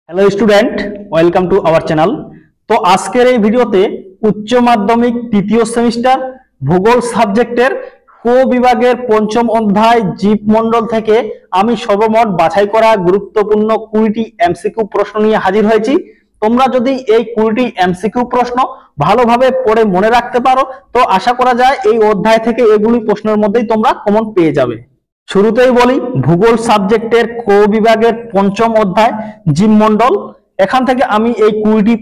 Hello student, welcome to our channel. তো আজকের এই ভিডিওতে উচ্চ মাধ্যমিক তৃতীয় সেমিস্টার ভূগোল সাবজেক্টের কো বিভাগের পঞ্চম অধ্যায় জীবমণ্ডল থেকে আমি সর্বমোট বাছাই করা গুরুত্বপূর্ণ 20টি এমসিকিউ প্রশ্ন নিয়ে হাজির হয়েছি। তোমরা যদি এই 20টি এমসিকিউ প্রশ্ন ভালোভাবে পড়ে মনে রাখতে পারো তো আশা করা যায় এই অধ্যায় থেকে এগুলি প্রশ্নের মধ্যেই তোমরা কমন পেয়ে যাবে। শুরুতেই বলি ভূগোল সাবজেক্টের কো বিভাগের পঞ্চম অধ্যায় জীবমণ্ডল। এখান থেকে আমি এই 20টি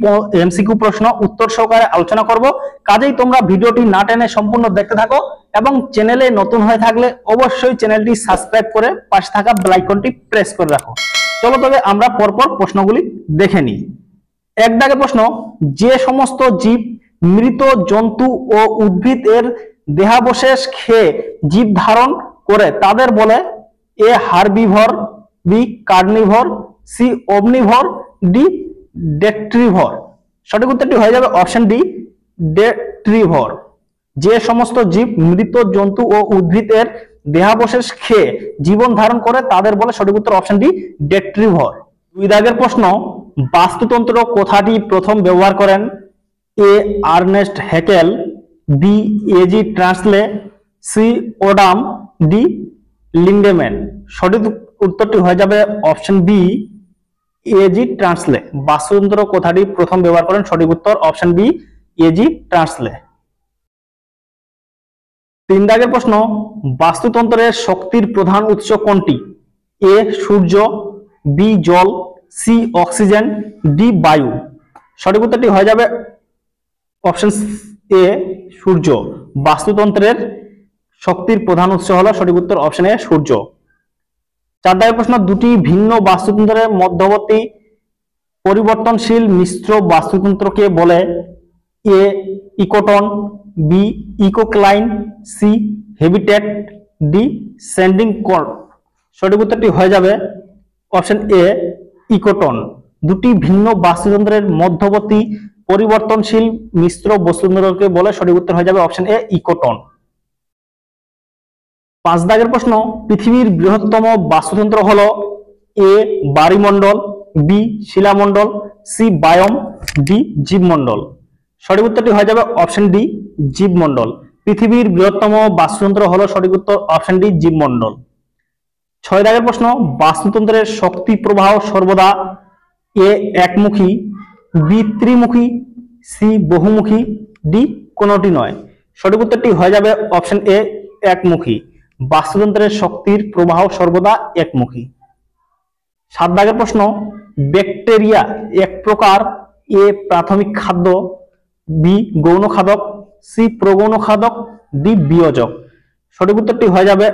এমসিকিউ প্রশ্ন উত্তর সহকারে আলোচনা করব। কাজেই তোমরা ভিডিওটি না টেনে সম্পূর্ণ দেখতে থাকো এবং চ্যানেলে নতুন হয়ে থাকলে অবশ্যই চ্যানেলটি সাবস্ক্রাইব করে পাশে থাকা বেল আইকনটি প্রেস করে রাখো। চলো তবে আমরা পরপর প্রশ্নগুলি দেখে নিই। এক দাগে প্রশ্ন, যে সমস্ত জীব মৃত জন্তু ও উদ্ভিদ এর দেহাবশেষ খেয়ে জীব ধারণ করে তাদের বলে এ হার্বিভর, বি কার্নিভর, সি ওমনিভর, ডি ডেট্রিভর। সঠিক উত্তরটি হয়ে যাবে অপশন ডি ডেট্রিভর। যে সমস্ত জীব মৃত জন্তু ও উদ্ভিদ এর দেহাবশেষ খেয়ে জীবন ধারণ করে তাদের বলে সঠিক উত্তর অপশন ডি ডেট্রিভর। দুই দাগের প্রশ্ন, বাস্তুতন্ত্র কথাটি প্রথম ব্যবহার করেন A Ernest Haeckel, B AG Tansley, C Odum, D Lindeman. সঠিক উত্তরটি হয়ে যাবে অপশন বি এজি ট্রান্সলে। বাস্তুতন্ত্র কথাটি প্রথম ব্যবহার করেন সঠিক উত্তর অপশন বি এজি ট্রান্সলে। তিন দাগের প্রশ্ন, বাস্তুতন্ত্রের শক্তির প্রধান উৎস কোনটি? এ সূর্য, বি জল, সি অক্সিজেন, ডি বায়ু। সঠিক উত্তরটি হয়ে যাবে অপশন এ সূর্য। বাস্তুতন্ত্রের শক্তির প্রধান উৎস হলো সঠিক উত্তর অপশন এ সূর্য। চার দাগের প্রশ্ন, দুটি ভিন্ন বাস্তুতন্ত্রের মধ্যবর্তী পরিবর্তনশীল মিশ্র বাস্তুতন্ত্রকে বলে A ecotone, B ecocline, C habitat, D standing crop. সঠিক উত্তরটি হয়ে যাবে অপশন এ ইকোটন। দুটি ভিন্ন বাস্তুতন্ত্রের মধ্যবর্তী পরিবর্তনশীল মিশ্র বাস্তুতন্ত্রকে বলে সঠিক উত্তর হয়ে যাবে অপশন এ ইকোটন। পাঁচ দাগের প্রশ্ন, পৃথিবীর বৃহত্তম বাস্তুতন্ত্র হলো এ বায়ুমণ্ডল, বি শিলামণ্ডল, সি বায়োম, ডি জীবমণ্ডল। সঠিক উত্তরটি হয়ে যাবে অপশন ডি জীবমণ্ডল। পৃথিবীর বৃহত্তম বাস্তুতন্ত্র হলো সঠিক উত্তর অপশন ডি জীবমণ্ডল। ছয় দাগের প্রশ্ন, বাস্তুতন্ত্রের শক্তি প্রবাহ সর্বদা এ একমুখী, বি ত্রিমুখী, সি বহুমুখী, ডি কোনটি নয়। সঠিক উত্তরটি হয়ে যাবে অপশন এ একমুখী। বাস্তুতন্ত্রের শক্তির প্রবাহ সর্বদা একমুখী। সাত দাগের প্রশ্ন, ব্যাকটেরিয়া এক প্রকার এ প্রাথমিক খাদ্য, বি গৌণ খাদক, সি প্রগৌণ খাদক, ডি বিয়োজক। সঠিক উত্তরটি হয়ে যাবে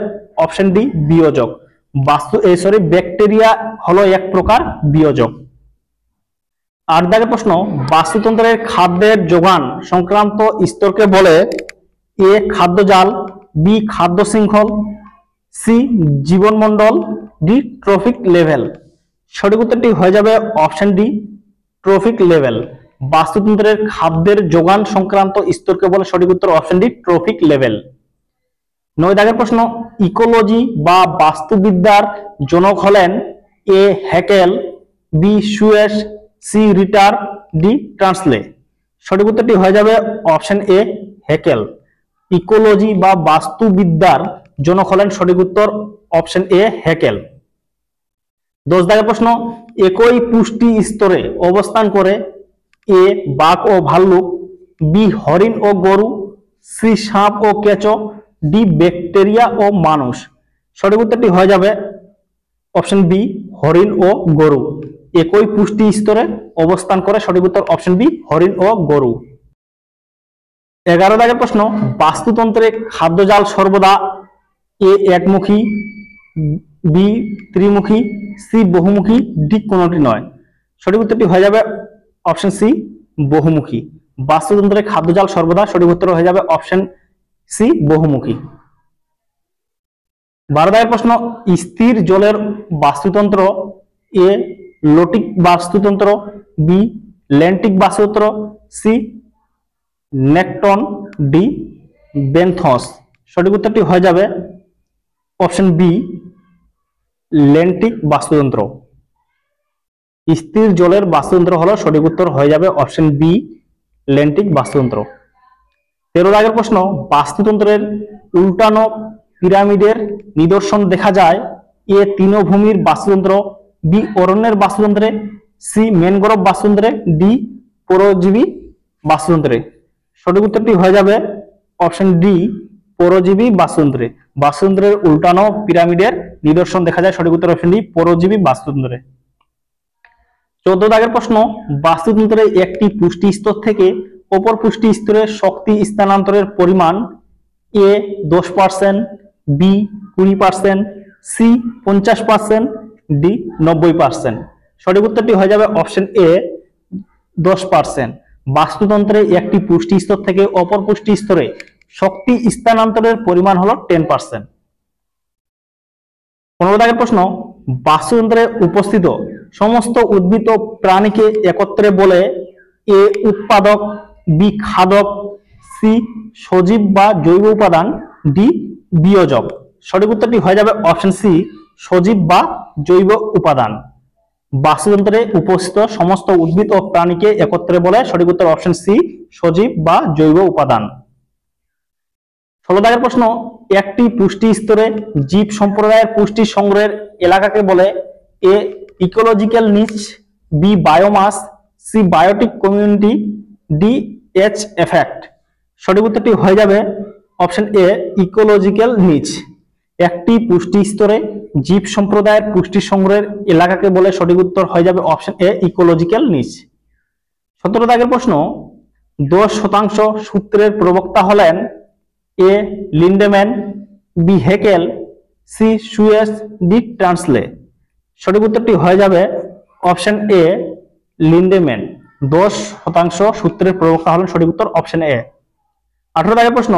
অপশন ডি বিয়োজক। ব্যাকটেরিয়া হলো এক প্রকার বিয়োজক। আট দাগের প্রশ্ন, বাস্তুতন্ত্রের খাদ্যের যোগান সংক্রান্ত স্তরকে বলে এ খাদ্যজাল, বি খাদ্য শৃঙ্খল, সি জীবনমণ্ডল, ডি ট্রফিক লেভেল। সঠিক উত্তরটি হয়ে যাবে অপশন ডি ট্রফিক লেভেল। বাস্তুতন্ত্রের খাদ্যের যোগান সংক্রান্ত স্তরকে বলে সঠিক উত্তর অপশন ডি ট্রফিক লেভেল। নয় দাগের প্রশ্ন, ইকোলজি বা বাস্তুবিদ্যার জনক হলেন A Haeckel, B Suess, C Ritter, D Tansley. সঠিক উত্তরটি হয়ে যাবে অপশন এ হ্যাকেল। ইকোলজি বা বাস্তুবিদ্যার জনক হলেন সঠিক উত্তর অপশন এ হ্যাকেল। 10 দাগের প্রশ্ন, একই পুষ্টি স্তরে অবস্থান করে এ বাঘ ও ভাল্লুক, বি হরিণ ও গরু, সি সাপ ও কেঁচো, ডি ব্যাকটেরিয়া ও মানুষ। সঠিক উত্তরটি হয়ে যাবে অপশন বি হরিণ ও গরু। একই পুষ্টি স্তরে অবস্থান করে সঠিক উত্তর অপশন বি হরিণ ও গরু। 11 দাগের প্রশ্ন, বাস্তুতন্ত্রে খাদ্যজাল সর্বদা এ একমুখী, বি ত্রিমুখী, সি বহুমুখী, ডি কোনটি নয়। সঠিক উত্তরটি হয়ে যাবে অপশন সি বহুমুখী। বাস্তুতন্ত্রের খাদ্যজাল সর্বদা সঠিক উত্তর হয়ে যাবে অপশন সি বহুমুখী। 12 দাগের প্রশ্ন, স্থির জলের বাস্তুতন্ত্র এ লোটিক বাস্তুতন্ত্র, বি ল্যান্টিক বাস্তুতন্ত্র, সি নেকটন, ডি বেনথস। সঠিক উত্তরটি হয়ে যাবে অপশন বি ল্যান্টিক বাস্তুতন্ত্র। স্থির জলের বাস্তুতন্ত্র হলো, সঠিক উত্তর হয়ে যাবে অপশন বি ল্যান্টিক বাস্তুতন্ত্র। 13 দাগের প্রশ্ন, বাস্তুতন্ত্রের উল্টানো পিরামিডের নিদর্শন দেখা যায় এ তৃণভূমির বাস্তুতন্ত্র, বি অরণ্যের বাস্তুতন্ত্রে, সি ম্যানগ্রোভ বাস্তুতন্ত্রে, ডি পরজীবী বাস্তুতন্ত্রে। সঠিক উত্তরটি হয়ে যাবে অপশন ডি পরজীবী বাস্তুতন্ত্রে। বাস্তুতন্ত্রের উল্টানো পিরামিডের নিদর্শন দেখা যায়, সঠিক উত্তর অপশন ডি পরজীবী বাস্তুতন্ত্রে। 14 দাগের প্রশ্ন, বাস্তুতন্ত্রে একটি পুষ্টি স্তর থেকে অপর পুষ্টি স্তরে শক্তি স্থানান্তরের পরিমাণ এ 10%, বি 20%, সি 50%, ডি 90%। সঠিক উত্তরটি হয়ে যাবে অপশন এ 10%। বাস্তুতন্ত্রে একটি পুষ্টি স্তর থেকে অপর পুষ্টি স্তরে শক্তি স্থানান্তরের পরিমাণ হলো 10%। 15 দাগের প্রশ্ন, বাস্তুতন্ত্রে উপস্থিত সমস্ত উদ্ভিদ ও প্রাণীকে একত্রে বলে এ উৎপাদক, বি খাদক, সি সজীব বা জৈব উপাদান, ডি বিয়োজক। সঠিক উত্তরটি হয়ে যাবে অপশন সি সজীব বা জৈব উপাদান। বাস্তুতন্ত্রে উপস্থিত সমস্ত উদ্ভিদ ও প্রাণীকে একত্রে বলে, সঠিক উত্তর অপশন সি সজীব বা জৈব উপাদান। 16 দাগের প্রশ্ন, একটি পুষ্টি স্তরে জীব সম্প্রদায়ের পুষ্টি সংগ্রহের এলাকাকে বলে A ecological niche, B biomass, C biotic community, D edge effect. সঠিক উত্তরটি হয়ে যাবে অপশন এ ইকোলজিক্যাল নিচ। একটি পুষ্টি স্তরে জীব সম্প্রদায়ের পুষ্টি সংগ্রহের এলাকাকে বলে, সঠিক উত্তর হয়ে যাবে অপশন এ ইকোলজিক্যাল নিচ। 17 দাগের প্রশ্ন, 10% সূত্রের প্রবক্তা হলেন A Lindeman, B Haeckel, C Suess, D Tansley. সঠিক উত্তরটি হয়ে যাবে অপশন এ লিন্ডেম্যান। 10% সূত্রের প্রবক্তা হলেন, সঠিক উত্তর অপশন এ। 18 দাগের প্রশ্ন,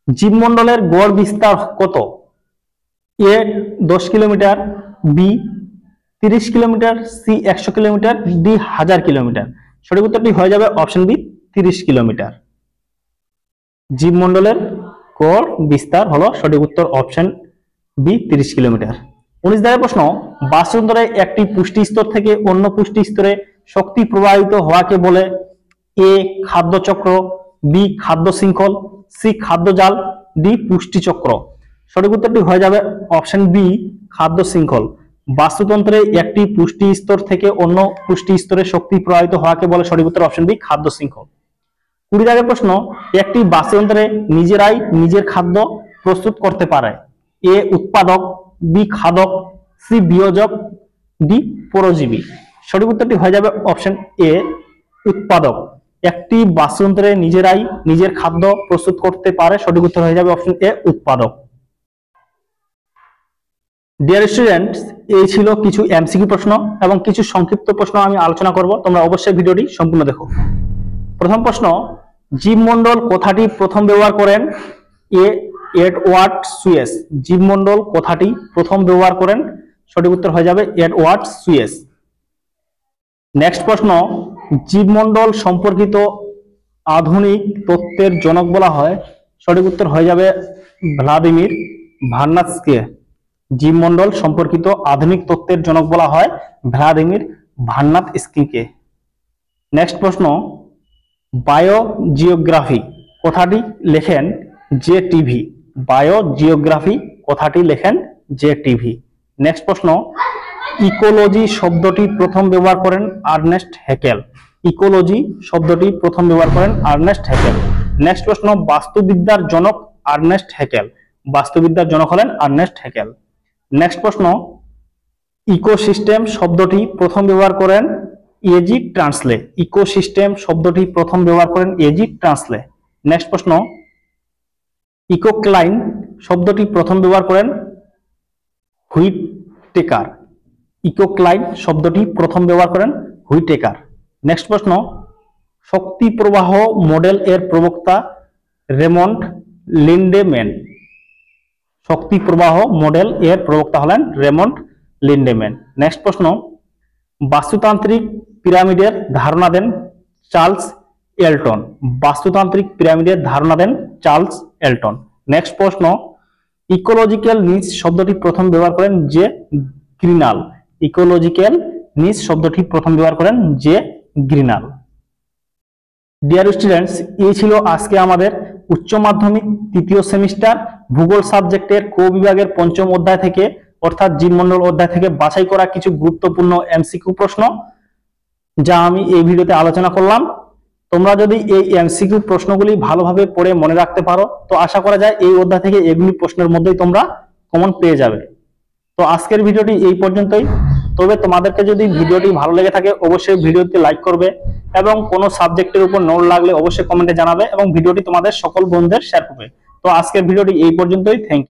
জীবমণ্ডলের গড় বিস্তার কত? A 10 kilometre, B 30 kilometre, C 100 kilometre, D 1000 kilometre. সঠিক উত্তরটি হয়ে যাবে অপশন বি 30 কিলোমিটার। জীবমণ্ডলের গড় বিস্তার হলো, সঠিক উত্তর অপশন বি 30 কিলোমিটার। 19 দাগের প্রশ্ন, বাস্তুতন্ত্রে একটি পুষ্টি স্তর থেকে অন্য পুষ্টি স্তরে শক্তি প্রবাহিত হওয়াকে বলে এ খাদ্য চক্র, বি খাদ্য শৃঙ্খল, সি খাদ্য জাল, ডি পুষ্টি চক্র। সঠিক উত্তরটি হয়ে যাবে অপশন বি খাদ্য শৃঙ্খল। বাস্তুতন্ত্রে একটি পুষ্টি স্তর থেকে অন্য পুষ্টি স্তরে শক্তি প্রবাহিত হওয়াকে বলে, সঠিক উত্তর অপশন বি খাদ্য শৃঙ্খল। 20 দাগের প্রশ্ন, একটি বাস্তুতন্ত্রে নিজেরাই নিজের খাদ্য প্রস্তুত করতে পারে এ উৎপাদক, বি খাদক, সি বিয়োজক, ডি পরজীবী। সঠিক উত্তরটি হয়ে যাবে অপশন এ উৎপাদক। একটি বাস্তুতন্ত্রে নিজেরাই নিজের খাদ্য প্রস্তুত করতে পারে, সঠিক উত্তর হয়ে যাবে অপশন এ উৎপাদক। ডিয়ার স্টুডেন্টস, এই ছিল কিছু এমসিকিউ প্রশ্ন এবং কিছু সংক্ষিপ্ত প্রশ্ন আমি আলোচনা করব, তোমরা অবশ্যই ভিডিওটি সম্পূর্ণ দেখো। প্রথম প্রশ্ন, জীবমণ্ডল কথাটি প্রথম ব্যবহার করেন এ এডওয়ার্ড সুয়েস। জীবমণ্ডল কথাটি প্রথম ব্যবহার করেন, সঠিক উত্তর হয়ে যাবে এডওয়ার্ড সুয়েস। নেক্সট প্রশ্ন, জীবমণ্ডল সম্পর্কিত আধুনিক তত্ত্বের জনক বলা হয়, সঠিক উত্তর হয়ে যাবে ভ্লাদিমির ভার্নাৎসকে। জীবমণ্ডল সম্পর্কিত আধুনিক তত্ত্বের জনক বলা হয় ভ্লাদিমির ভার্নাৎস্কিকে। নেক্সট প্রশ্ন, বায়োজিওগ্রাফি কথাটি লেখেন জে টিভি। বায়োজিওগ্রাফি কথাটি লেখেন জে টিভি। নেক্সট প্রশ্ন, ইকোলজি শব্দটি প্রথম ব্যবহার করেন আর্নেস্ট হ্যাকেল। ইকোলজি শব্দটি প্রথম ব্যবহার করেন আর্নেস্ট হ্যাকেল। নেক্সট প্রশ্ন, বাস্তুবিদ্যার জনক আর্নেস্ট হ্যাকেল। বাস্তুবিদ্যার জনক হলেন আর্নেস্ট হ্যাকেল। নেক্সট প্রশ্ন, ইকোসিস্টেম শব্দটি প্রথম ব্যবহার করেন এজি ট্রান্সলে। ইকোসিস্টেম শব্দটি প্রথম ব্যবহার করেন এজি ট্রান্সলে। নেক্সট প্রশ্ন, ইকোক্লাইন শব্দটি প্রথম ব্যবহার করেন হুইটেকার। ইকোক্লাইন শব্দটি প্রথম ব্যবহার করেন হুইটেকার। নেক্সট প্রশ্ন, শক্তি প্রবাহ মডেল এর প্রবক্তা রেমন্ড লিন্ডেম্যান। শক্তি প্রবাহ মডেল এর প্রবক্তা হলেন রেমন্ড লিন্ডেম্যান। নেক্সট প্রশ্ন, বাস্তুতান্ত্রিক পিরামিডের ধারণা দেন চার্লস এলটন। বাস্তুতান্ত্রিক পিরামিডের ধারণা দেন চার্লস এলটন। নেক্সট প্রশ্ন, ইকোলজিক্যাল নিচ শব্দটি প্রথম ব্যবহার করেন জে গ্রিনাল। ইকোলজিক্যাল নিজ শব্দটি প্রথম ব্যবহার করেন যে গ্রিনাল। ডিয়ার স্টুডেন্টস, এই ছিল আজকে আমাদের উচ্চ মাধ্যমিক তৃতীয় সেমিস্টার ভূগোল সাবজেক্টের ক বিভাগের পঞ্চম অধ্যায় থেকে অর্থাৎ জীবমণ্ডল অধ্যায় থেকে বাছাই করা কিছু গুরুত্বপূর্ণ এমসিকিউ প্রশ্ন, যা আমি এই ভিডিওতে আলোচনা করলাম। তোমরা যদি এই এমসিকিউ প্রশ্নগুলি ভালোভাবে পড়ে মনে রাখতে পারো, তো আশা করা যায় এই অধ্যায় থেকে এগুলি প্রশ্নের মধ্যেই তোমরা কমন পেয়ে যাবে। তো আজকের ভিডিওটি এই পর্যন্তই। তবে তোমাদেরকে যদি ভিডিওটি ভালো লেগে থাকে অবশ্যই ভিডিওতে লাইক করবে এবং কোনো সাবজেক্টের উপর নোট লাগলে অবশ্যই কমেন্টে জানাবে এবং ভিডিওটি তোমাদের সকল বন্ধুদের শেয়ার করবে। তো আজকের ভিডিওটি এই পর্যন্তই। Thank you.